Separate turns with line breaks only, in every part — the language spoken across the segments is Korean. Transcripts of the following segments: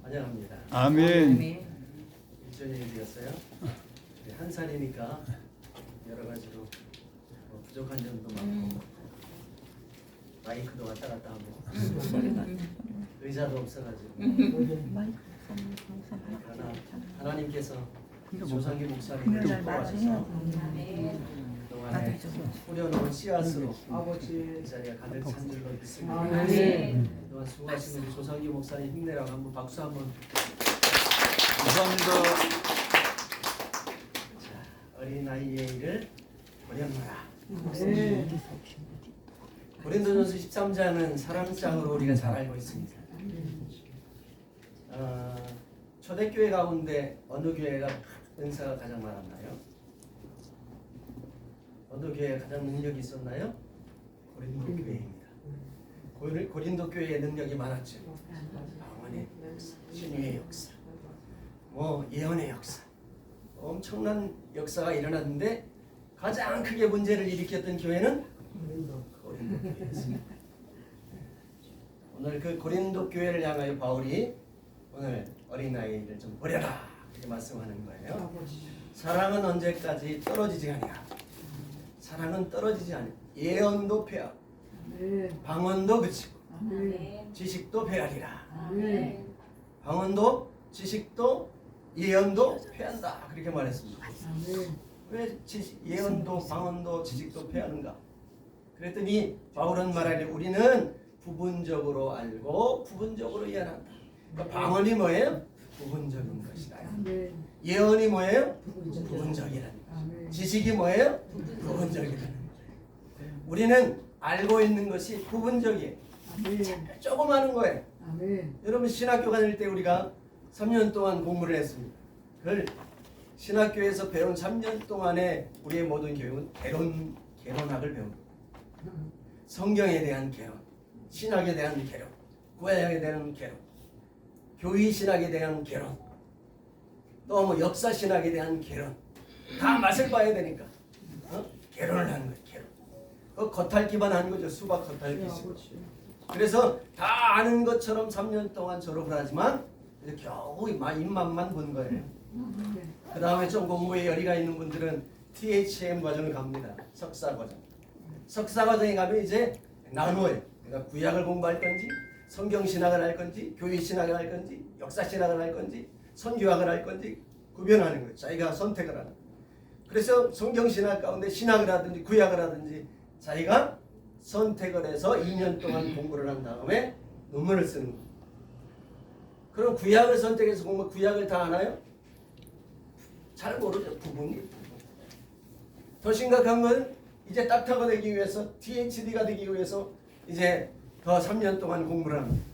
환영합니다.
아멘.
일전이 되었어요. 한 살이니까 여러 가지로 부족한 점도 많고 마이크도 왔다 갔다 하고 의자도 없어가지고 그러나 하나님께서 조상기 목사님을 축복하셔서 그동안에 뿌려놓은 씨앗으로 이 자리가 가득 찬 줄로 믿습니다. 그동안 수고하신 우리 조상기 목사님 힘내라고 한번 박수 한번.
감사합니다.
어린아이의 일을 버렸노라. 고린도전서 13장은 사랑장으로 우리가 잘 알고 있습니다. 초대교회 가운데 어느 교회가 은사가 가장 많았나요? 어느 교회가 가장 능력이 있었나요? 고린도 교회입니다. 고린도 교회의 능력이 많았죠. 방언의 역사, 신유의 역사, 예언의 역사, 엄청난 역사가 일어났는데 가장 크게 문제를 일으켰던 교회는 고린도 교회였습니다. 오늘 그 고린도 교회를 향하여 바울이 오늘 어린아이를 좀 버려라 이렇게 말씀하는 거예요. 사랑은 언제까지 떨어지지 아니하. 사랑은 떨어지지 아니하. 예언도 패하고 방언도 그치고 지식도 패하리라. 방언도 지식도 예언도 패한다 그렇게 말했습니다. 왜 예언도 방언도 지식도 패하는가? 그랬더니 바울은 말하니 우리는 부분적으로 알고 부분적으로 예언한다. 그러니까 방언이 뭐예요? 부분적인 것이다. 예언이 뭐예요? 부분적이라는 것. 지식이 뭐예요? 부분적이라는 것. 우리는 알고 있는 것이 부분적이에요. 조그마한 거예요. 여러분 신학교 다닐 때 우리가 3년 동안 공부를 했습니다. 그걸 신학교에서 배운 3년 동안의 우리의 모든 교육은 개론학을 배웁니다. 성경에 대한 개론, 신학에 대한 개론, 구약에 대한 개론, 교회 신학에 대한 개론, 또 역사 신학에 대한 개론, 다 맛을 봐야 되니까 개론을 하는 거예요. 개론. 그 겉핥기만 한 거죠. 수박 겉핥기식으로. 그래서 다 아는 것처럼 3년 동안 졸업을 하지만 겨우 입맛만 본 거예요. 그 다음에 좀 공부에 열의가 있는 분들은 THM 과정을 갑니다. 석사 과정. 석사 과정에 가면 이제 나눠요. 그러니까 구약을 공부할 건지, 성경 신학을 할 건지, 교회 신학을 할 건지, 역사 신학을 할 건지, 선교학을 할 건지 구별하는 거예요. 자기가 선택을 하는 거예요. 그래서 성경 신학 가운데 신학을 하든지 구약을 하든지 자기가 선택을 해서 2년 동안 공부를 한 다음에 논문을 쓰는 거예요. 그럼 구약을 선택해서 공부, 구약을 다 아나요? 잘 모르죠. 부분이. 더 심각한 건 이제 닥터가 되기 위해서 THD가 되기 위해서 이제 더 3년 동안 공부를 합니다.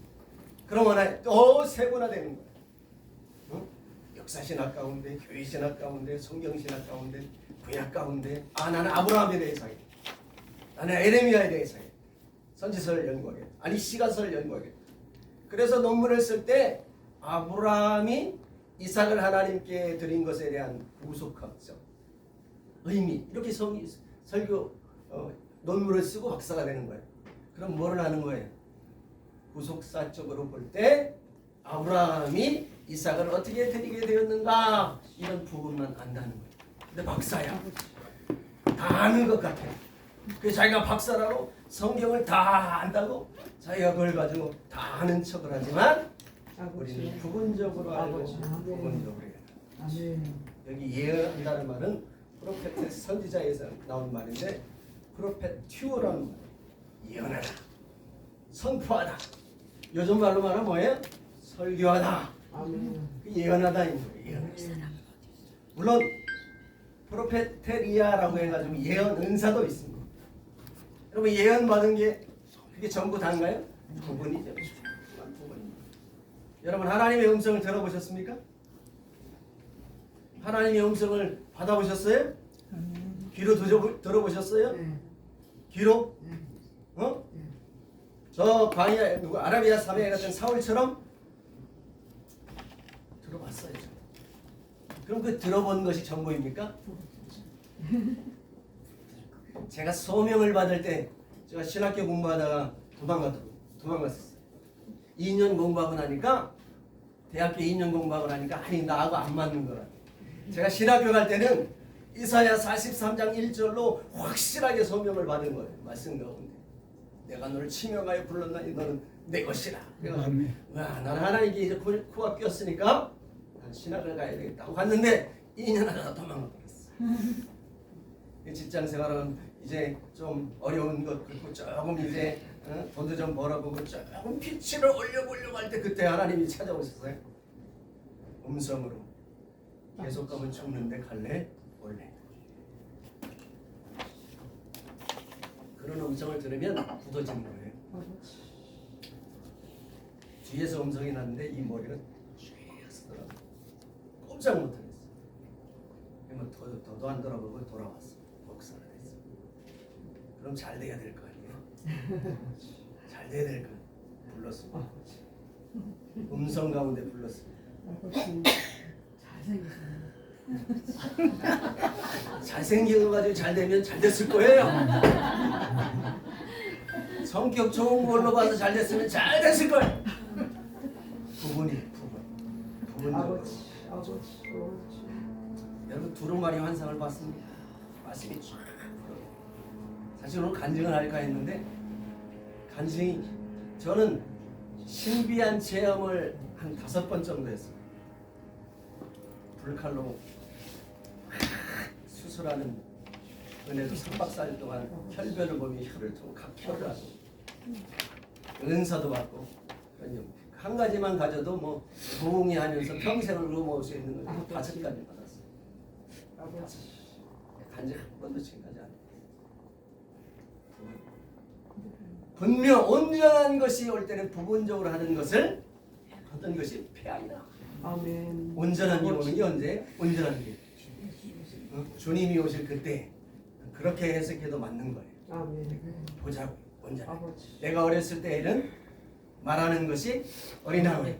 그러면 또 세분화되는 거예요. 역사신학 가운데, 교회신학 가운데, 성경신학 가운데, 구약 가운데 나는 아브라함에 대해서 해. 나는 에레미야에 대해서 해. 선지서를 연구하게. 아니 시가서를 연구하게. 그래서 논문을 쓸 때 아브라함이 이삭을 하나님께 드린 것에 대한 우속학적 의미 이렇게 설교 논문을 쓰고 박사가 되는 거예요. 그럼 뭐를 하는 거예요? 구속사적으로 볼 때 아브라함이 이삭을 어떻게 드리게 되었는가 이런 부분만 안다는 거예요. 근데 박사야. 다 아는 것 같아요. 그래서 자기가 박사라고 성경을 다 안다고 자기가 그걸 가지고 다 아는 척을 하지만 우리는 부분적으로 알고 부분적으로 해요. 여기 예언한다는 말은 프로페트 선지자에서 나온 말인데 프로페튜어라는 말. 예언하다, 선포하다. 요즘 말로 말하면 뭐예요? 설교하다. 그 예언하다인 거예요. 물론 프로페테리아라고 해가지고 예언 은사도 있습니다. 여러분 예언 받은 게 그게 전부 다인가요? 부분이죠. 여러분 하나님의 음성을 들어보셨습니까? 하나님의 음성을 받아보셨어요? 귀로 들어보셨어요? 귀로? 저 광야 아라비아 사회에 같은 사울처럼 들어봤어요. 그럼 그 들어본 것이 전부입니까? 제가 소명을 받을 때 제가 신학교 공부하다가 도망갔어요. 2년 공부하고 나니까 대학교 2년 공부하고 나니까 아니 나하고 안 맞는 거야. 제가 신학교 갈 때는 이사야 43장 1절로 확실하게 소명을 받은 거예요. 말씀 가운데 내가 너를 치명하여 불렀나니 너는 내 것이라. 그래서 와 나는 하나님께 이제 코가 꼈으니까 신학을 가야 되겠다고 갔는데 2년 하다가 도망가버렸어. 직장 생활은 이제 좀 어려운 것 그리고 조금 이제 돈도 좀 벌어보고 조금 피치를 올려보려고 할 때 그때 하나님이 찾아오셨어요. 음성으로 계속 가면 죽는데 갈래? 올래? 그런 음성을 들으면 굳어지는 거예요. 뒤에서 음성이 났는데 이 머리는 쭉 쓰더라고. 꼼짝 못하겠어. 그러면 더도 안 돌아보고 돌아왔어. 복사를 했어. 그럼 잘 돼야 될 거 아니에요? 잘 돼야 될 거. 불렀습니다. 음성 가운데 불렀습니다. 잘생긴 거 가지고 잘 되면 잘 됐을 거예요. 성격 좋은 걸로 봐서 잘 됐으면 잘 됐을 거예요. 부분적으로. 여러분 두루마리 환상을 봤습니다. 말씀이 쫙. 사실 오늘 간증을 할까 했는데 간증이 저는 신비한 체험을 한 5번 정도 했어요. 불칼로 수술하는 은혜도 3박 4일 동안 혈변을 보며 혈을 두고 각혈을 하고 은사도 받고 한 가지만 가져도 뭐 부흥이 하면서 평생을 의무할 수 있는 걸 5가지 받았어요. 간증 한 번도 지금까지 안 했어요. 분명 온전한 것이 올 때는 부분적으로 하는 것을 어떤 것이 폐하리라.
아멘.
온전한 게 오는 게 언제? 온전한 게 주님이 오실 그때 그렇게 해석해도 맞는 거예요.
아멘.
보자고 온전한.
아버지.
내가 어렸을 때에는 말하는 것이 어린아이,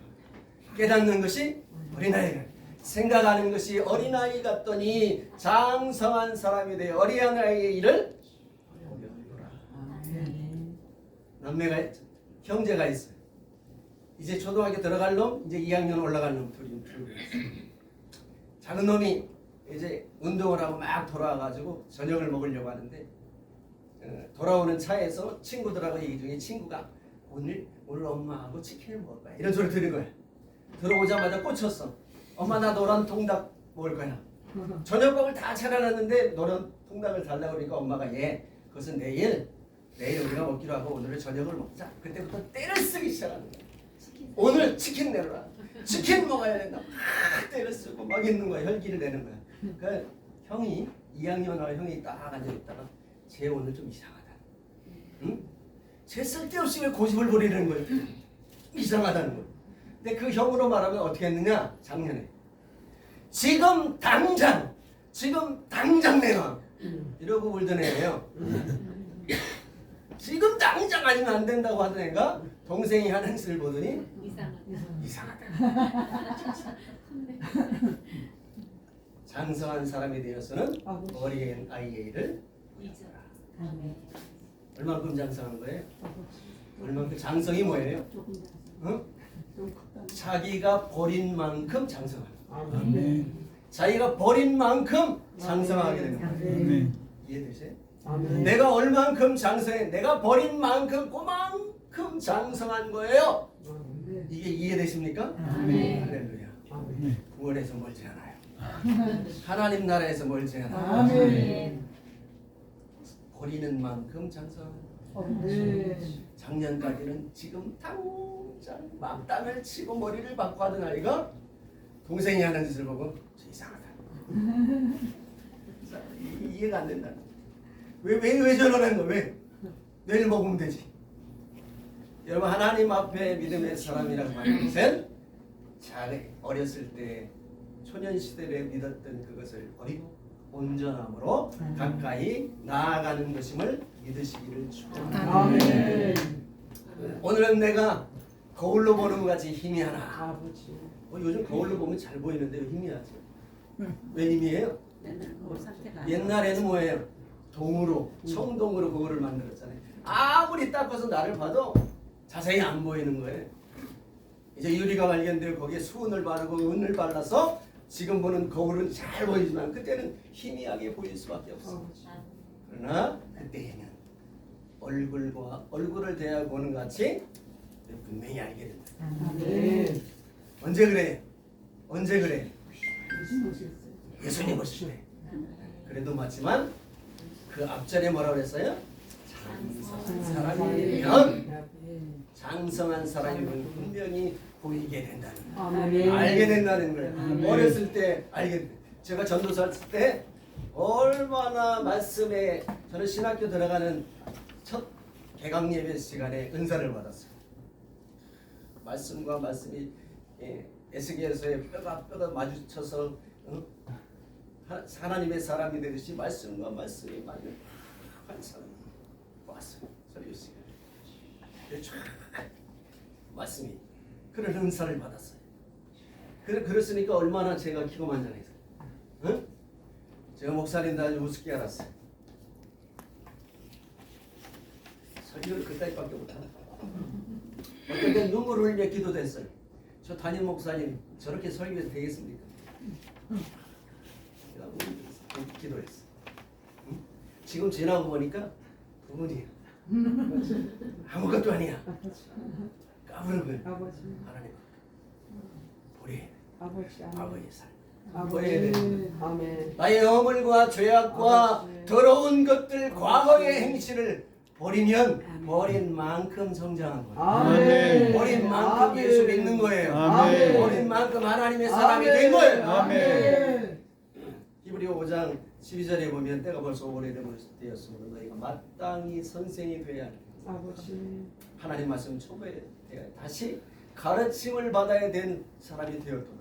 깨닫는 것이 어린아이가, 생각하는 것이 어린아이 같더니 장성한 사람이 되어 어린아이의 일을 남매가 형제가 있어요. 이제 초등학교 들어갈 놈, 이제 2학년 올라갈 놈 둘이 작은 놈이 이제 운동을 하고 막 돌아와가지고 저녁을 먹으려고 하는데 돌아오는 차에서 친구들하고 얘기 중에 친구가 오늘 엄마하고 치킨을 먹을 거야 이런 소리 들은 거야. 들어오자마자 꽂혔어. 엄마 나 노란 통닭 먹을 거야. 저녁밥을 다 차려놨는데 노란 통닭을 달라고 그러니까 엄마가 그것은 내일 우리가 먹기로 하고 오늘은 저녁을 먹자. 그때부터 때를 쓰기 시작하는 거야. 오늘 치킨 내려라. 치킨 먹어야 된다. 때를 쓰고 막 있는 거야. 혈기를 내는 거야. 그러니까 형이 2학년하고 형이 딱 앉아있다가 쟤 오늘 좀 이상하다. 응? 쟤 쓸데없이 왜 고집을 부리는 거예요. 이상하다는 거예요. 근데 그 형으로 말하면 어떻게 했느냐. 작년에 지금 당장 내놔 이러고 울던 애예요. 지금 당장 아니면 안 된다고 하던 애가 동생이 하는 짓을 보더니 이상하다. 장성한 사람이 되어서는 어린 아이의 일을 잊어라. 얼만큼 장성한 거예요? 얼만큼 장성이 뭐예요? 어? 자기가 버린 만큼 장성하는 거예요. 자기가 버린 만큼 장성하게 되는 거예요. 이해되세요? 내가 얼만큼 장성해, 내가 버린 만큼 그만큼 장성한 거예요. 이게 이해되십니까? 할렐루야. 구원에서 멀지 않아요. 하나님 나라에서 멀지 않아요. 버리는 만큼 장성하는 거예요. 작년까지는 지금 당장 막 땅을 치고 머리를 박고 하던 아이가 동생이 하는 짓을 보고 이상하다. 이해가 안 된다. 왜 저러는 거? 왜? 내일 먹으면 되지. 여러분 하나님 앞에 믿음의 사람이라고 하는 것은 어렸을 때 초년 시대에 믿었던 그것을 버리고 온전함으로 가까이 나아가는 것임을 믿으시기를 축원합니다.
아멘.
오늘은 내가 거울로 보는 것 같이 희미하나. 요즘 거울로 보면 잘 보이는데 왜 희미하지? 왜 희미해요? 옛날에는 뭐예요? 동으로, 청동으로 그거를 만들었잖아요. 아무리 닦아서 나를 봐도 자세히 안 보이는 거예요. 이제 유리가 발견되고 거기에 수은을 바르고 은을 발라서 지금 보는 거울은 잘 보이지만 그때는 희미하게 보일 수밖에 없어. 그러나 그때에는 얼굴과 얼굴을 대하여 보는 같이 분명히 알게 된다.
네.
언제 그래? 언제 그래? 예수님 오실 때. 그래도 맞지만 그 앞전에 뭐라고 그랬어요? 장성한 사람이면 장성한 사람이면 분명히 보이게 된다는 거예요. 알게 된다는 거예요. 어렸을 때 알게 돼. 제가 전도사 했을 때 얼마나 말씀에 저는 신학교 들어가는 첫 개강 예배 시간에 은사를 받았어요. 말씀과 말씀이 에스겔서의 뼈가 마주쳐서 하나님의 사람이 되듯이 말씀과 말씀이 마주한 사람이 왔어요. 설교 시간에. 말씀이 그런 은사를 받았어요. 그랬으니까 얼마나 제가 기고만장해서, 응? 제가 목사님도 아주 우습게 알았어요. 설교를 그따위밖에 못하나? 어떤 때 눈물을 흘려 기도됐어요. 저 담임 목사님 저렇게 설교해도 되겠습니까? 기도했어. 응? 지금 지나고 보니까 그분이 아무것도 아니야. 까부는 거예요. 하나님 우리 아버지의 삶 버려야 돼. 나의 허물과 죄악과 더러운 것들 과거의 행실을 버리면 버린 만큼 성장한 거예요. 버린 만큼 예수 믿는 거예요. 버린 만큼 하나님의 사람이 된 거예요. 히브리서 5장 12절에 보면 때가 벌써 오래되었으므로 너희가 마땅히 선생이 되어야 한다. 하나님 말씀 초보에 다시 가르침을 받아야 된 사람이 되었구나.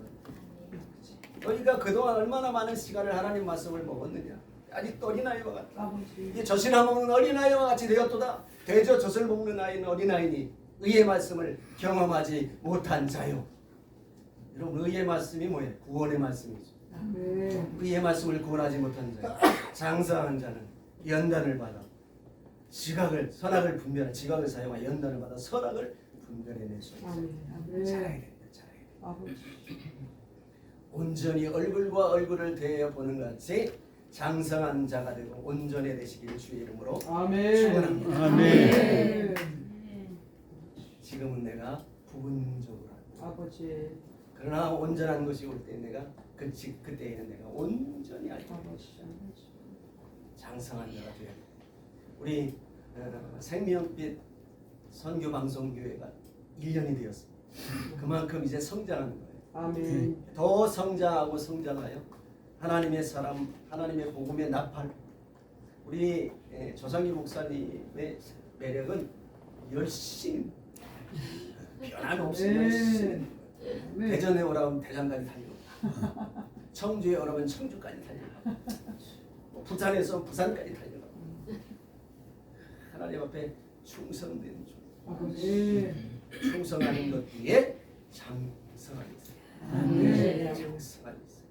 너희가 그동안 얼마나 많은 시간을 하나님 말씀을 먹었느냐. 아직 어린아이와 같다. 이 젖이나 먹는 어린아이와 같이 되었도다. 대저 젖을 먹는 아이는 어린아이니 의의 말씀을 경험하지 못한 자요. 여러분 의의 말씀이 뭐예요? 구원의 말씀이죠. 의의 말씀을 구원하지 못한 자, 장사한 자는 연단을 받아 지각을 선악을 분별한 지각을 사용하여 연단을 받아 선악을 분별해낼 수 있어요. 잘해야 됩니다. 잘해야 됩니다. 온전히 얼굴과 얼굴을 대해 보는 같이 장성한 자가 되고 온전히 되시길 주의 이름으로 축원합니다.
아멘.
지금은 내가 부분적으로 아버지. 그러나 온전한 것이 올 때 내가 그때에는 내가 온전히 알게 장성한 자가 되어야 돼. 우리 생명빛 선교방송교회가 1년이 되었습니다. 그만큼 이제 성장하는 거예요.
아멘.
더 성장하고 성장하여 하나님의 사람, 하나님의 복음의 나팔. 우리 조상기 목사님의 매력은 열심히 변함없이 열심히 대전에 오라면 대전까지 달려가고 청주에 오라면 청주까지 달려가고 부산에서 부산까지 달려가고 하나님 앞에 충성된 충성하는 것 뒤에 장성함이 있어요. 장성함이 있어요.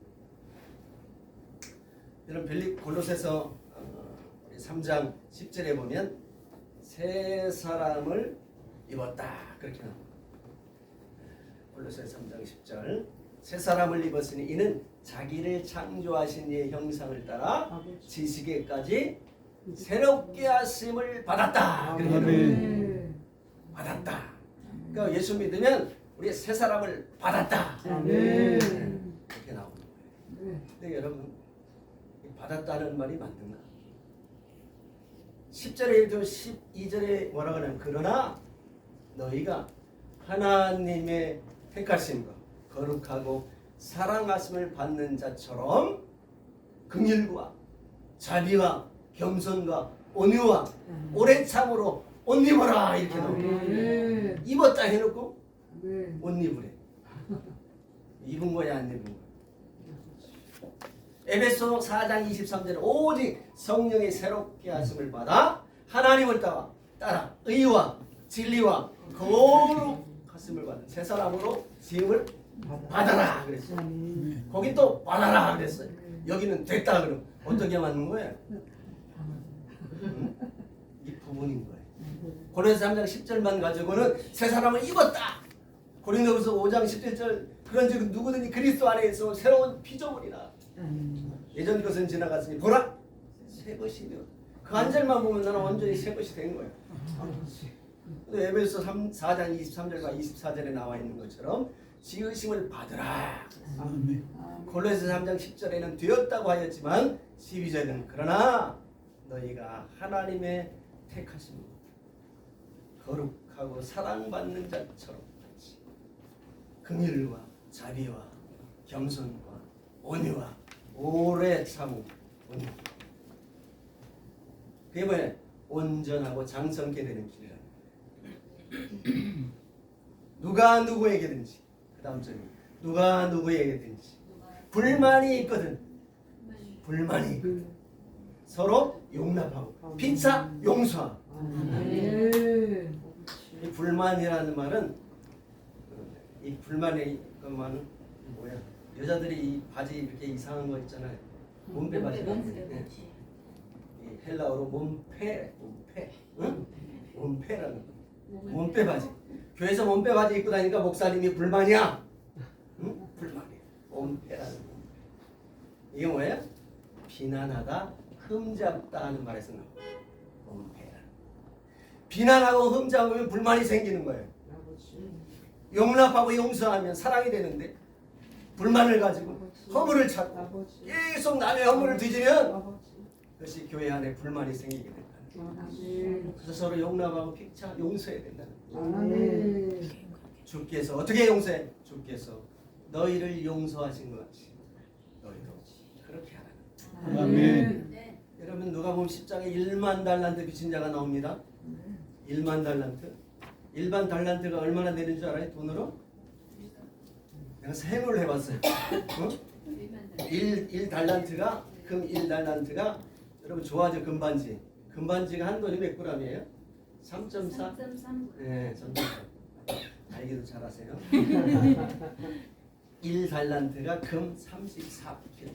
여러분 빌립 골로새서 3장 10절에 보면 새 사람을 입었다 그렇게 나옵니다. 골로새서 3장 10절 새 사람을 입었으니 이는 자기를 창조하신 이의 형상을 따라 지식에까지 새롭게 하심을 받았다. 그렇게 받았다. 그러니까 예수 믿으면 우리 새 사람을 받았다. 그렇게 나오는 거예요. 근데 여러분 받았다는 말이 맞는가? 10절에 12절에 뭐라고 하냐면 그러나 너희가 하나님의 택하심과 거룩하고 사랑하심을 받는 자처럼 긍휼과 자비와 겸손과 온유와 오래 참으로 옷 입어라 이렇게 나옵니다. 입었다 해놓고 옷 입으래. 입은 거야 안 입은 거야? 에베소 4장 23절에 오직 성령의 새롭게 하심을 받아 하나님을 따라 의와 진리와 거룩하심을 받은 새 사람으로 지음을 받아라 그랬어요. 거기 또 받아라 그랬어요. 여기는 됐다 그럼 어떻게 맞는 거예요? 이 부분인 거예요. 고린도서 3장 10절만 가지고는 새 사람을 입었다. 고린도후서 5장 17절 그런즉 누구든지 그리스도 안에 있어 새로운 피조물이라. 예전 것은 지나갔으니 보라 새 것이며 그 한 절만 보면 나는 완전히 새 것이 된 거예요. 또 에베소 4장 23절과 24절에 나와 있는 것처럼 지으심을 받으라. 골로새 3장 10절에는 되었다고 하였지만 12절에는 그러나 너희가 하나님의 택하심 거룩하고 사랑받는 자처럼 긍휼과 자비와 겸손과 온유와 오래 참음 온유. 그게 뭐예요? 온전하고 장성케 되는 길이라. 누가 누구에게든지 그 다음 절에 누가 누구에게든지 불만이 있거든 불만이 있거든 서로 용납하고 피차 용서하고. 이 불만이라는 말은 이 불만의 것만은 뭐야? 여자들이 이 바지 이렇게 이상한 거 있잖아요. 몸빼 바지. 이 헬라어로 몸빼, 응? 몸빼라는 거. 몸빼 바지. 교회에서 몸빼 바지 입고 다니까 목사님이 불만이야. 응? 불만이야. 몸빼라는 거. 이게 뭐예요? 비난하다, 흠잡다 하는 말에서 나와. 몸빼라. 비난하고 흠잡으면 불만이 생기는 거예요. 용납하고 용서하면 사랑이 되는데 불만을 가지고 허물을 찾고 계속 남의 허물을 뒤지면 그것이 교회 안에 불만이 생기게 된다. 그래서 서로 용납하고 피차 용서해야 된다는 거예요. 주께서 어떻게 용서해? 주께서 너희를 용서하신 것 같이 너희도 그렇게 하라.
아멘.
여러분 누가 보면 10장에 1만 달란트 빚진 자가 나옵니다. 1만 달란트. 일반 달란트가 얼마나 되는 줄 알아요? 돈으로? 내가 세무를 해봤어요. 어? 1 달란트가 금 1달란트가 여러분 좋아하죠 금반지. 금반지가 한 돈이 몇 g이에요? 3.4? 네, 3.4. 알기도 잘하세요. 1달란트가 금 34kg.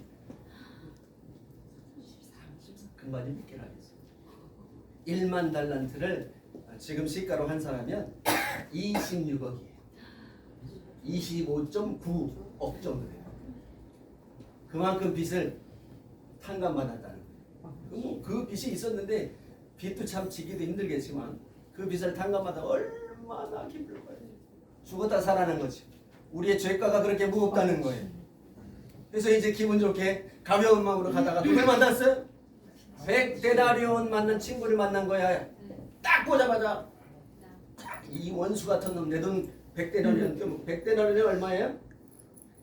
금반지 몇 개나 하겠어요? 1만 달란트를 지금 시가로 환산하면 26억이에요. 25.9억 정도 돼요. 그만큼 빚을 탕감받았다는 거예요. 그 빚이 있었는데 빚도 참 지기도 힘들겠지만 그 빚을 탕감받아 얼마나 기쁠 거예요. 죽었다 살아난 거지. 우리의 죄가가 그렇게 무겁다는 거예요. 그래서 이제 기분 좋게 가벼운 마음으로 가다가 누굴 만났어요? 100데나리온 만난 친구를 만난 거야. 딱 보자마자 이 원수 같은 놈 내 돈 100데나리온 100데나리온이 얼마예요?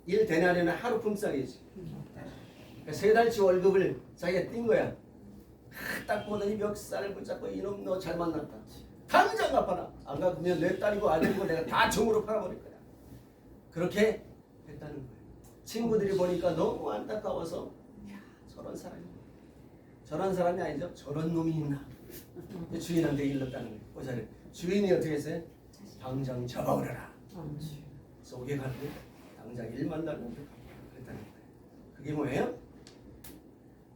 1데나리온은 하루 품삯이지. 그러니까 3달치 월급을 자기가 띈 거야. 딱 보더니 멱살을 붙잡고 이놈 너 잘 만났다. 당장 갚아라. 안 갚으면 내 딸이고 아들이고 내가 다 종으로 팔아버릴 거야. 그렇게 했다는 거예요. 친구들이 보니까 너무 안타까워서 야, 저런 사람이 아니죠. 저런 놈이 있나. 주인한테 일렀다는 거예요. 보자를 주인이 어떻게 했어요? 당장 잡아오려라. 속에 가고 당장 1만 달러 그랬다는 거예요. 그게 뭐예요?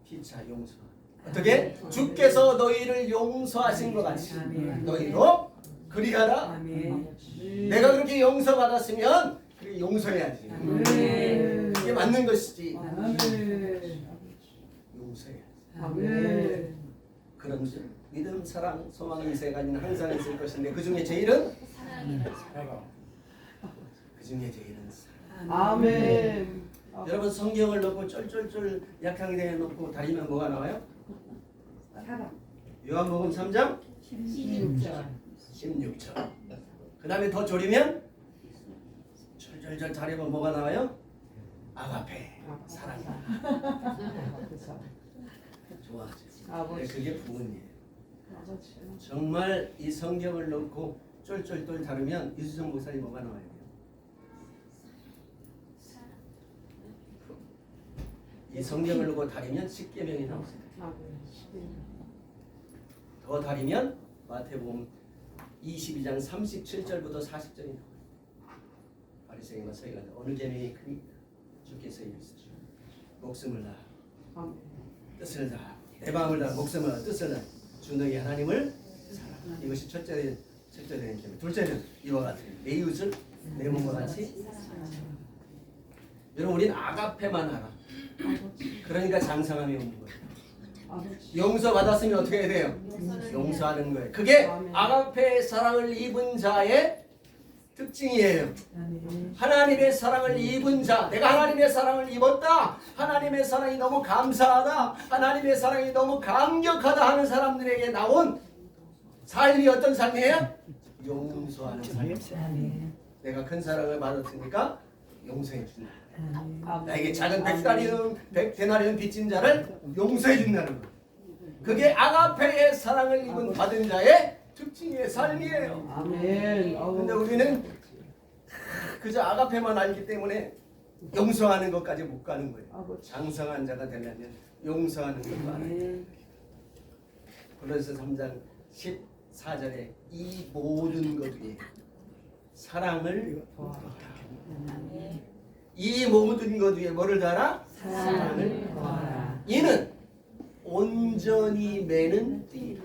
피차 용서. 어떻게? 주께서 너희를 용서하신 것 같이 너희도 그리하라. 내가 그렇게 용서받았으면 그렇게 용서해야지. 그게 맞는 것이지. 용서해야지. 그런 믿음, 사랑, 소망, 이세가는 항상 있을 것인데 그 중에 제일은 사랑. 그 중에 제일은 사랑.
아멘.
여러분 성경을 놓고 쫄쫄쫄 약하게 대놓고 다니면 뭐가 나와요? 요한복음 3장 16절. 그 다음에 더 졸이면 철철철 다니면 뭐가 나와요? 아가페 사랑. 좋아하죠. 네, 그게 부모님이에요. 정말 이 성경을 놓고 쫄쫄쫄 다루면 유수정 목사님 뭐가 나와요? 이 성경을 놓고 다루면 십계명이 나옵니다. 더 다루면 마태복음 22장 37절부터 40절이 나와요. 바리새인과 서기관들 어느 계명이 크니까 주께서 이르시되 목숨을 다하 뜻을 다하 내 마음을 다하 목숨을 다하 뜻을 다하 주 너희 하나님을 사랑하라. 이것이 첫째 되는 계명. 둘째는 이와 같은 내 이웃을 내 몸과 같이. 여러분 우리는 아가페만 알아. 그러니까 장성함이 없는 거예요. 용서 받았으면 어떻게 해야 돼요? 용서하는 거예요. 그게 아가페의 사랑을 입은 자의 특징이에요. 하나님의 사랑을 입은 자, 내가 하나님의 사랑을 입었다. 하나님의 사랑이 너무 감사하다. 하나님의 사랑이 너무 감격하다 하는 사람들에게 나온 삶이 어떤 삶이에요? 용서하는 삶이에요. 내가 큰 사랑을 받았으니까 용서해 준다. 나에게 작은 백데나리온 빚진 자를 용서해 준다는 것. 그게 아가페의 사랑을 입은 받은 자의 특징의 삶이에요.
아멘.
근데 우리는 그저 아가페만 알기 때문에 용서하는 것까지 못 가는 거예요. 장성한 자가 되려면 용서하는 것도 알아야 돼요. 고린도서 3장 14절에 이 모든 것 위에 사랑을 이 모든 것 위에 뭐를 달아? 사랑을 더하라. 이는 온전히 매는 띠.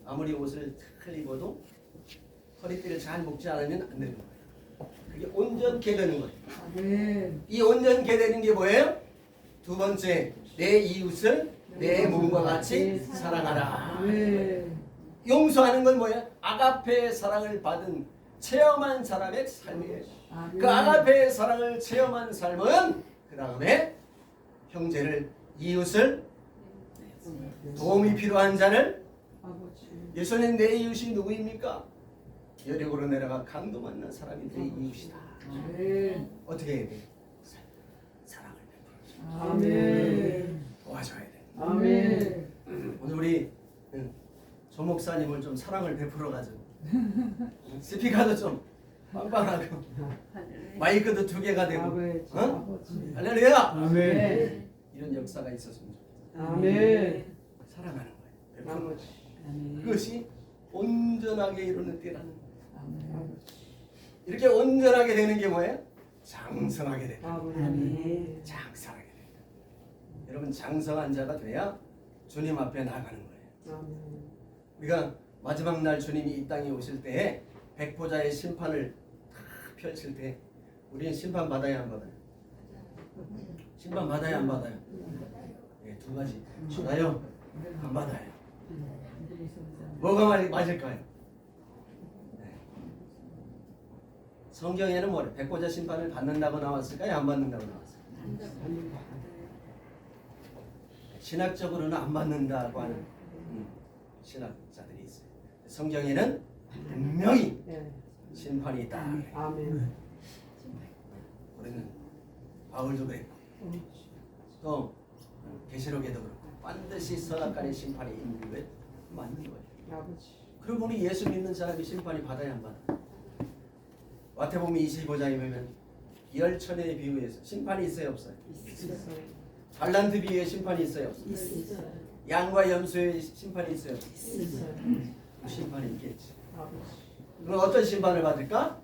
아무리 옷을 잘 입어도 허리띠를 잘 묶지 않으면 안 되는 거예요. 그게 온전케 되는 거예요. 이 온전케 되는 게 뭐예요? 두 번째, 내 이웃을 내 몸과 같이 사랑하라. 용서하는 건 뭐예요? 아가페의 사랑을 받은 체험한 사람의 삶이에요. 그 아가페의 사랑을 체험한 삶은 그 다음에 형제를, 이웃을, 도움이 필요한 자를. 예수님 내 이웃이 누구입니까? 여력으로 내려가 강도 만난 사람이 내 이웃이다. 어떻게 해야 돼? 사랑을 베풀어줘. 도와줘야 돼. 오늘 우리 조 목사님을 좀 사랑을 베풀어 가지고 스피커도 좀 빵빵하고 마이크도 2개가 되고, 할렐루야. 이런 역사가 있었으면 좋겠어요. 사랑하는 거예요. 베푸는 거예요. 그것이 온전하게 이루는 때라는 거예요. 이렇게 온전하게 되는 게 뭐예요? 장성하게 되는 거예요. 장성하게 되는 거예요. 여러분 장성한 자가 돼야 주님 앞에 나가는 거예요. 우리가 마지막 날 주님이 이 땅에 오실 때에 백보자의 심판을 다 펼칠 때 우리는 심판 받아야 안 받아요? 심판 받아야 안 받아요? 네, 2가지. 받아요? 안 받아요? 뭐가 맞을까요? 네. 성경에는 뭐래? 백보자 심판을 받는다고 나왔을까요? 안 받는다고 나왔을까요? 신학적으로는 안 받는다고 하는 신학자들이 있어요. 성경에는 분명히 심판이 있다. 우리는 바울도 그랬고 또 계시록에도 그렇고 반드시 선악간의 심판이 있는 게 맞는 거예요. 그러고 보니 예수 믿는 사람이 심판이 받아야 안 받아. 마태복음 25장에 보면 열천의 비유에서 심판이 있어요 없어요? 달란트 비유에 심판이 있어요 없어요? 양과 염소의 심판이 있어요 없어요? 심판이 있겠지. 그럼 어떤 심판을 받을까?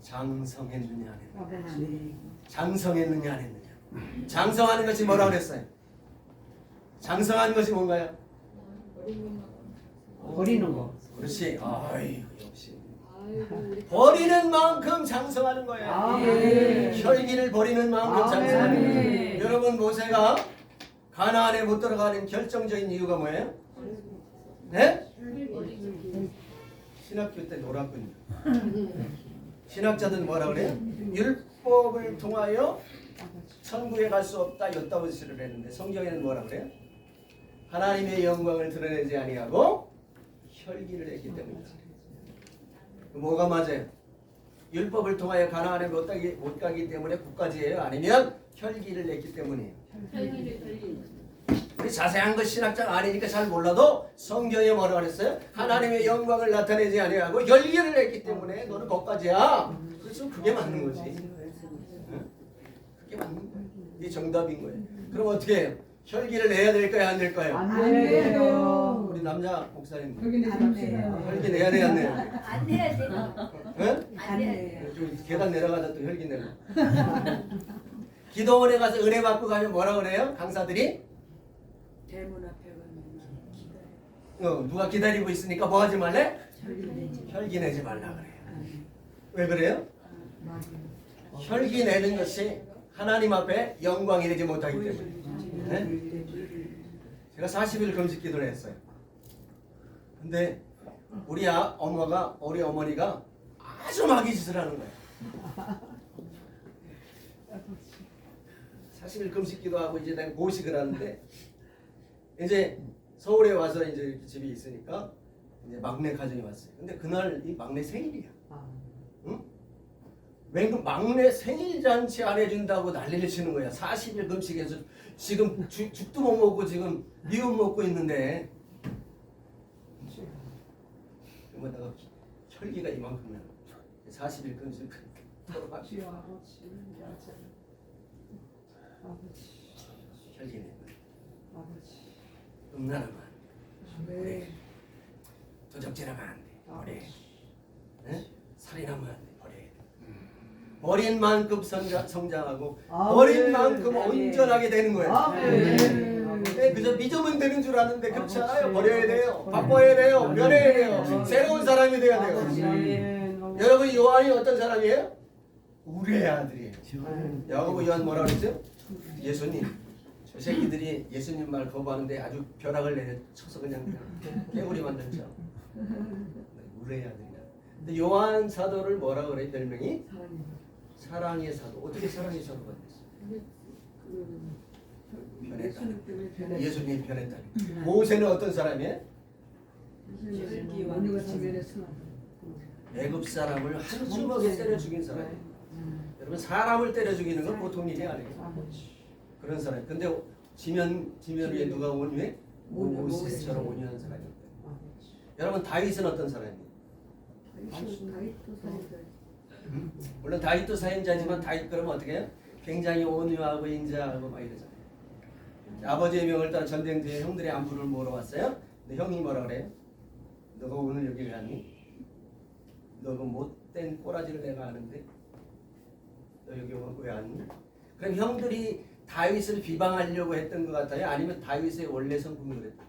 장성했느냐 안 했느냐. 장성했느냐 안 했느냐. 장성하는 것이 뭐라고 그랬어요? 장성하는 것이 뭔가요?
버리는 거.
그렇지. 아이고 역시. 버리는 만큼 장성하는 거예요. 혈기를 버리는 만큼 장성하는 거예요. 여러분 모세가 가나안에 못 들어가는 결정적인 이유가 뭐예요? 네? 신학교 때 놀았군요. 신학자들은 뭐라 그래요? 율법을 통하여 천국에 갈 수 없다 였다고시를 했는데 성경에는 뭐라 그래요? 하나님의 영광을 드러내지 아니하고 혈기를 했기 때문이다. 뭐가 맞아요? 율법을 통하여 가나안에 못 가기 때문에 국가지예요? 아니면 혈기를 냈기 때문이에요? 우리 자세한 것 신학자가 아니니까 잘 몰라도 성경에 뭐라고 그랬어요? 하나님의 영광을 나타내지 아니하고 혈기를 냈기 때문에 너는 거기까지야. 그래서 그게 맞는 거지. 응? 그게 맞는 거예요. 이게 정답인 거예요. 그럼 어떻게 해요? 혈기를 내야 될까요? 안 될까요?
안 돼요.
우리 남자 목사님
안 돼요.
혈기 내야 돼 안 내야 돼?
안 돼야 돼요.
응?
안 돼요.
좀 계단 내려가다 또 혈기 내려. 기도원에 가서 은혜 받고 가면 뭐라 그래요? 강사들이?
대문 앞에 가면
누가 기다리고 있으니까 뭐 하지 말래? 혈기 내지 말라 그래요. 왜 그래요? 혈기 내는 것이 하나님 앞에 영광이 되지 못하기 때문에. 네? 제가 40일 금식 기도를 했어요. 근데 우리 어머니가 아주 마귀 짓을 하는 거예요. 40일 금식 기도하고 이제 내가 모식을 하는데 이제 서울에 와서 이제 이렇게 집이 있으니까 이제 막내 가정이 왔어요. 근데 그날 이 막내 생일이야. 응? 왜 막내 생일 잔치 안 해준다고 난리를 치는 거야. 40일 금식해서 지금 죽도 못 먹고 지금 미움 먹고 있는데 그러면 내가 혈기가 이만큼 나. 40일 금식
아버지
혈기 내는
아버지
음란하면
네.
도적질하면 안 돼. 버려. 네? 살인하면 안 돼. 버려야 돼. 버린 만큼 성장하고 버린 만큼 온전하게 되는 거예요. 네, 그저 믿으면 되는 줄 아는데 그렇지 않아요. 버려야 돼요. 바꿔야 돼요. 변해야 돼요. 새로운 사람이 돼야 돼요. 여러분 요한이 어떤 사람이에요? 우리의 아들이에요. 야고보 요한 뭐라고 그랬어요? 예수님. 저 새끼들이 예수님 말 거부하는데 아주 벼락을 내려쳐서 그냥 깨구리 만들죠. 우리의 아들이야. 근데 요한 사도를 뭐라고 그래? 별명이? 사랑의 사도. 어떻게 사랑의 사도가 됐어요? 변했다. 예수님 변했다. 모세는 어떤 사람이에요? 애굽 사람을 한 주먹에 때려 죽인 사람이에요. 여러분 사람을 때려 죽이는 건 보통 일이 아니에요. 그런 사람. 근데 지면 위에 누가 온유해? 모세처럼 온유한 사람이었다. 여러분 다윗은 어떤 사람이에요? 물론 다윗도 사인자지만 다윗 그러면 어떻게 해요? 굉장히 온유하고 인자하고 막 이러잖아요. 아버지의 명을 따라 전쟁터에 형들의 안부를 물어봤어요. 근데 형이 뭐라 그래요? 너가 오늘 여기 왜 왔니? 너 그 못된 꼬라지를 내가 아는데 너 여기 왜 왔니? 그럼 형들이 다윗을 비방하려고 했던 것 같아요? 아니면 다윗의 원래 성품을 그랬다?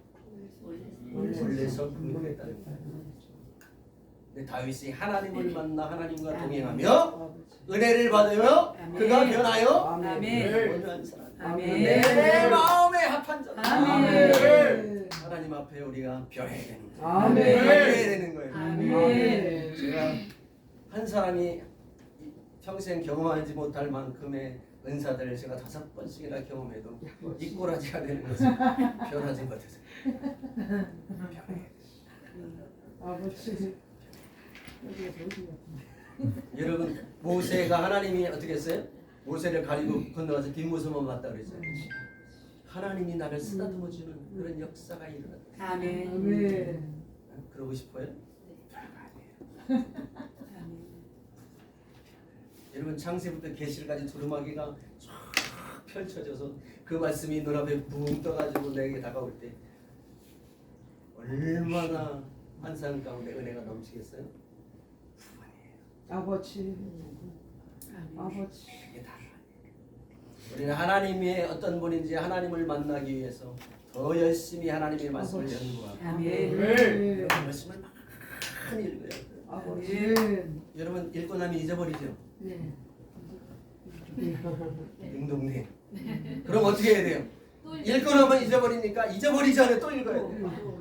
원래 성품을 그랬다는 거예요. 근데 다윗이 하나님을 만나 하나님과 동행하며 은혜를 받으며 그가 변하여 온유한 사람. 내 마음에 합한 자. 하나님 앞에 우리가 변해야 되는 거예요. 변해야 되는 거예요. 제가 한 사람이 평생 경험하지 못할 만큼의 은사들을 제가 5번씩이나 경험해도 이 꼬라지가 되는 것은 변하지 못해서
아버지
여러분 모세가 하나님이 어떻게 했어요? 모세를 가리고 건너가서 뒷모습만 봤다 그랬어요. 하나님이 나를 쓰다듬어 주는 그런 역사가 일어났다. 그러고 싶어요? 여러분 창세부터 계시까지 두루마기가 쫙 펼쳐져서 그 말씀이 눈앞에 붕 떠가지고 내게 다가올 때 얼마나 환상 가운데 은혜가 넘치겠어요?
아버지
그게 다 우리는 하나님의 어떤 분인지 하나님을 만나기 위해서 더 열심히 하나님의 말씀을 연구하고 그 말씀을 많이 읽어야 돼요.
아버지
여러분 읽고 나면 잊어버리죠? 딩동댕. 그럼 어떻게 해야 돼요? 읽고 나면 잊어버리니까 잊어버리지 않아요. 또 읽어야 돼요.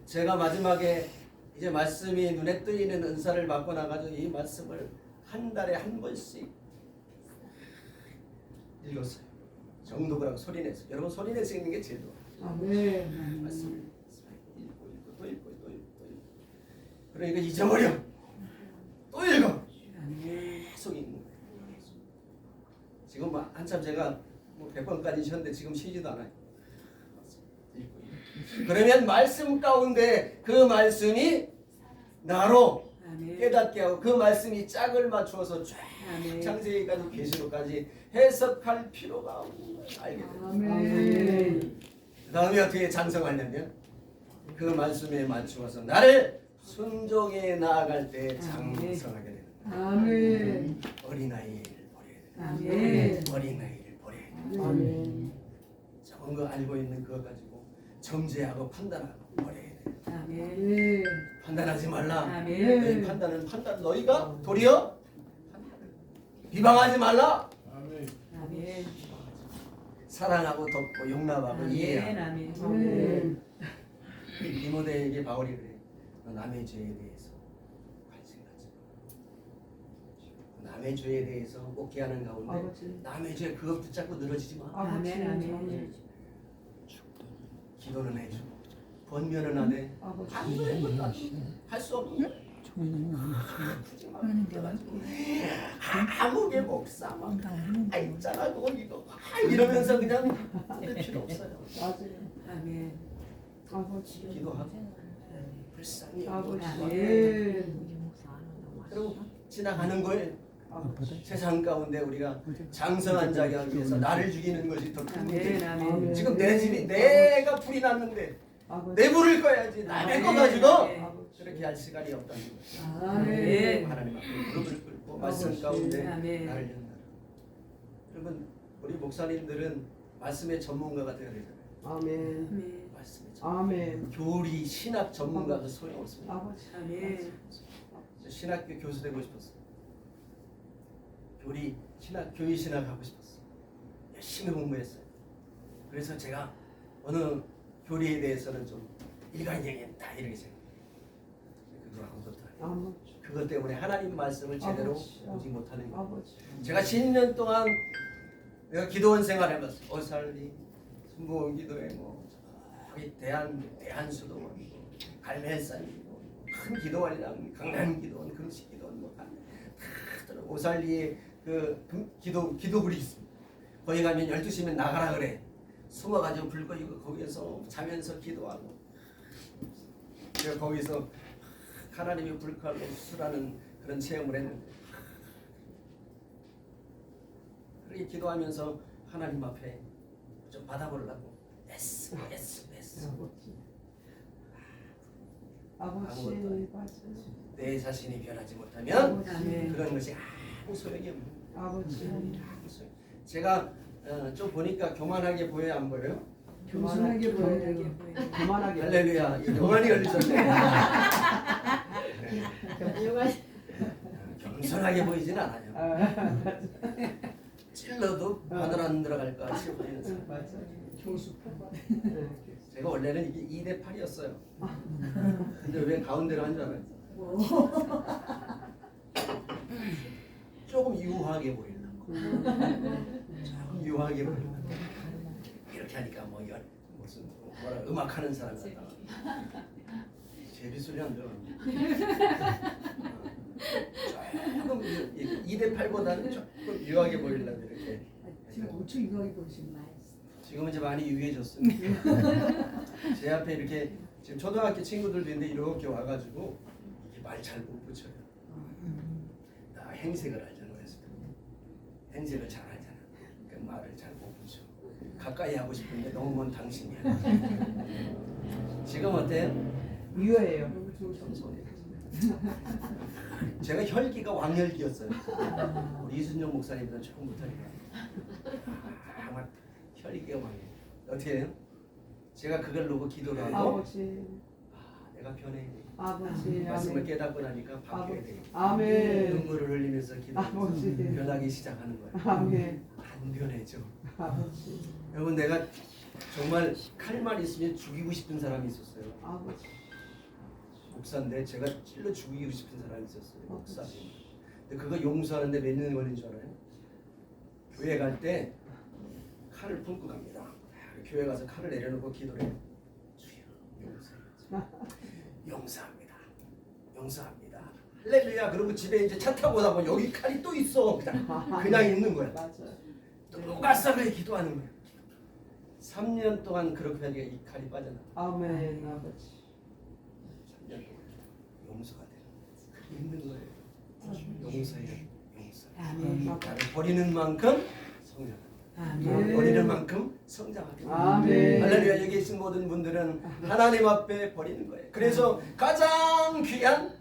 제가 마지막에 이제 말씀이 눈에 뜨이는 은사를 받고 나가지고 이 말씀을 한 달에 한 번씩 읽었어요. 정독을 하고 소리내서. 여러분 소리내서 읽는 게 제일 좋아요. 말씀을 읽고 또 읽고. 그러니까 잊어버려. 또 읽어. 계속 읽는 거예요. 지금 한참 제가 100번까지 쉬었는데 지금 쉬지도 않아요. 그러면 말씀 가운데 그 말씀이 나로 깨닫게 하고 그 말씀이 짝을 맞추어서 쫙 창세기까지 계시록까지 해석할 필요가 없는 걸 알게 됩니다. 그 다음에 어떻게 장성하냐면 그 말씀에 맞추어서 나를 순종해 나아갈 때 장성하게 됩니다. 어린아이를 버려야 됩니다. 어린아이를 버려야 됩니다. 적은 거 알고 있는 그거 가지고 정죄하고 판단하고 버려야 됩니다.
아멘.
판단하지 말라.
아멘.
너희 판단 너희가 도리어 비방하지 말라.
아멘.
사랑하고 덮고 용납하고
아멘.
이해하고.
아멘.
아멘.
디모데에게 바울이 그래. 너 남의 죄에 대해서 관심하지 마. 남의 죄에 대해서 목회하는 가운데
아버지.
남의 죄 그거 붙잡고 늘어지지 마.
아버지.
아멘. 아멘.
기도는 해주고 번면은 안 해.
아버지.
할수 없는 거야. 굳이 막 그래가지고 아무개 목사 막 있잖아 그거 이거 이러면서 그냥 할 필요 없어요.
맞아요.
아멘.
아버지.
기도하고 불쌍히
아버지.
여기고
아멘.
그리고 지나가는 거에
아버지.
세상 가운데 우리가 장성한 자기 하기 위해서 나를 죽이는 것이 더 큰
아멘.
문제.
아멘.
지금 내 집이 내가 불이 났는데
아버지.
내 불을 꺼야지 남의 거
아멘.
가지고
아멘.
그렇게 할 시간이 없다는 거예요.
아멘.
하나님 앞에 무릎을 꿇고 말씀
아버지.
가운데
아멘.
나를 연다. 여러분 우리 목사님들은 말씀의 전문가가 되어야 되잖아요.
아멘.
아멘.
말씀의 전문가.
아멘.
교리 신학 전문가도 소용없습니다.
아버지.
아멘.
저 신학교 교수 되고 싶었어요. 교리 신학 하고 싶었어요. 열심히 공부했어요. 그래서 제가 어느 교리에 대해서는 좀 일관되겠다 이렇게 생각해요. 그거 아무것도 아니에요.
아버지.
그것 때문에 하나님 말씀을 제대로
아버지.
보지 못하는 거예요.
아버지.
제가 10년 동안 내가 기도원 생활해봤어요. 어살리, 순복음 기도회, 뭐 저기 대한수도원, 뭐 갈멜산 기도원, 큰 기도원이랑 강남 기도원, 금식 기도원 뭐 다 오살리에 그 기도불이 있습니다. 거기 가면 12시면 나가라 그래. 숨어가지고 불 꺼지고 거기에서 자면서 기도하고. 제가 거기서 하나님의 불칼로 수술하는 그런 체험을 했는데 그렇게 기도하면서 하나님 앞에 좀 받아보려고 애쓰
아버지.
아무것도
맞아요.
내 자신이 변하지 못하면
아멘.
그런 것이 아무 소용이 없는 거예요.
아버지.
아무 소용. 제가 좀 보니까 교만하게 보여요, 안 보여요?
겸손하게 보여요.
겸손하게 보여요.
교만하게.
할렐루야. 이거 교만이 걸리셨네. 겸손하게 보이진 않아요. 찔러도 바늘 안 들어갈까 싶어요.
맞아요.
제가 원래는 이게 2대 8이었어요. 근데 왜 가운데로 한 줄 알아요? 조금 유하게 보이려고. 조금 유하게 보이려고. 이렇게 하니까 뭐 무슨 뭐라 음악하는 사람 같다. 제비 소리 안 들어. 조금 2대 8보다는 조금 유하게 보이려고 이렇게.
지금 엄청 유하게 보이신 말.
지금은 이제 많이 유해졌어요. 제 앞에 이렇게 지금 초등학교 친구들도 있는데 이렇게 와가지고 이게 말 잘 못 붙여요. 나 행색을 알잖아. 그래서 행색을 잘 알잖아. 그러니까 말을 잘 못 붙여. 가까이 하고 싶은데 너무 먼 당신이야. 지금 어때요?
유해예요.
너무 좋으신
겸손해요. 제가 혈기가 왕혈기였어요. 우리 이순영 목사님보다 조금 못하니까. 아마 혈기가 왕혈. 어떻게 해요? 제가 그걸 놓고 기도를 하고
아버지.
내가 변해야 돼.
아버지.
말씀을
아멘.
깨닫고 나니까 바뀌어야 돼.
아멘.
눈물을 흘리면서 기도하면서
아버지.
변하기 시작하는 거야.
아멘.
안 변해져.
아버지.
여러분 내가 정말 칼만 있으면 죽이고 싶은 사람이 있었어요.
아버지.
목사인데 제가 찔러 죽이고 싶은 사람이 있었어요. 목사. 근데 그거 용서하는데 몇 년 걸린 줄 알아요? 교회 갈 때 칼을 품고 갑니다. 교회 가서 칼을 내려놓고 기도를 해요. 주여 용서합니다. 용서합니다. 할렐루야. 그러고 집에 이제 차 타고 가면 여기 칼이 또 있어. 그냥 있는 거야.
맞아요.
똑같이 기도하는 거야. 3년 동안 그렇게 하니까 이 칼이 빠져나.
아멘. 아버지.
3년 동안 용서가 돼. 있는 거예요. 용서해. 용서.
아멘.
나를 버리는 만큼 성장한다.
아멘.
버리는 만큼 성장하게.
아멘.
할렐루야. 여기 계신 모든 분들은 하나님 앞에 버리는 거예요. 그래서 가장 귀한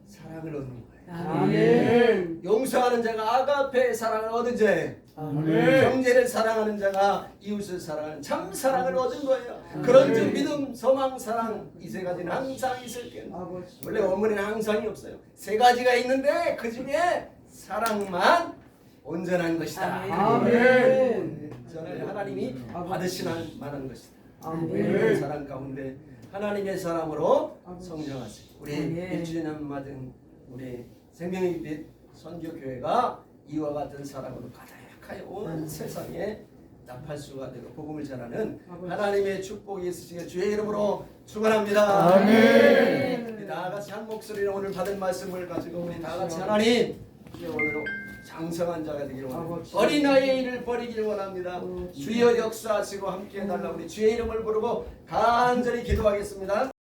사랑을 얻는 거예요.
아멘.
용서하는 자가 아가페의 사랑을 얻은 자예요.
아멘.
형제를 사랑하는 자가 이웃을 사랑하는 참 사랑을 얻은 거예요. 그런 즉 믿음, 소망, 사랑 이 세 가지는 항상 있을 거예요.
아버지.
원래 원문에는 항상이 없어요. 세 가지가 있는데 그 중에 사랑만 온전한 것이다.
아멘.
저는 하나님이 받으시는 만한 것이다.
아멘.
사랑 가운데 하나님의 사람으로
아멘.
성장하세요. 우리
아멘.
일주년 맞은 우리 생명의 빛 선교교회가 이와 같은 사랑으로 가득하여 온 세상에 나팔수가 되고 복음을 전하는 하나님의 축복이 있으시길 주의 이름으로 축원합니다.
아멘.
우리 다 같이 한 목소리로 오늘 받은 말씀을 가지고 우리 다 같이 하나님 오늘 장성한 자가 되기를 원합니다.
아버지.
어린아이의 일을 버리기를 원합니다. 주여 역사하시고 함께 해달라. 우리 주의 이름을 부르고 간절히 기도하겠습니다.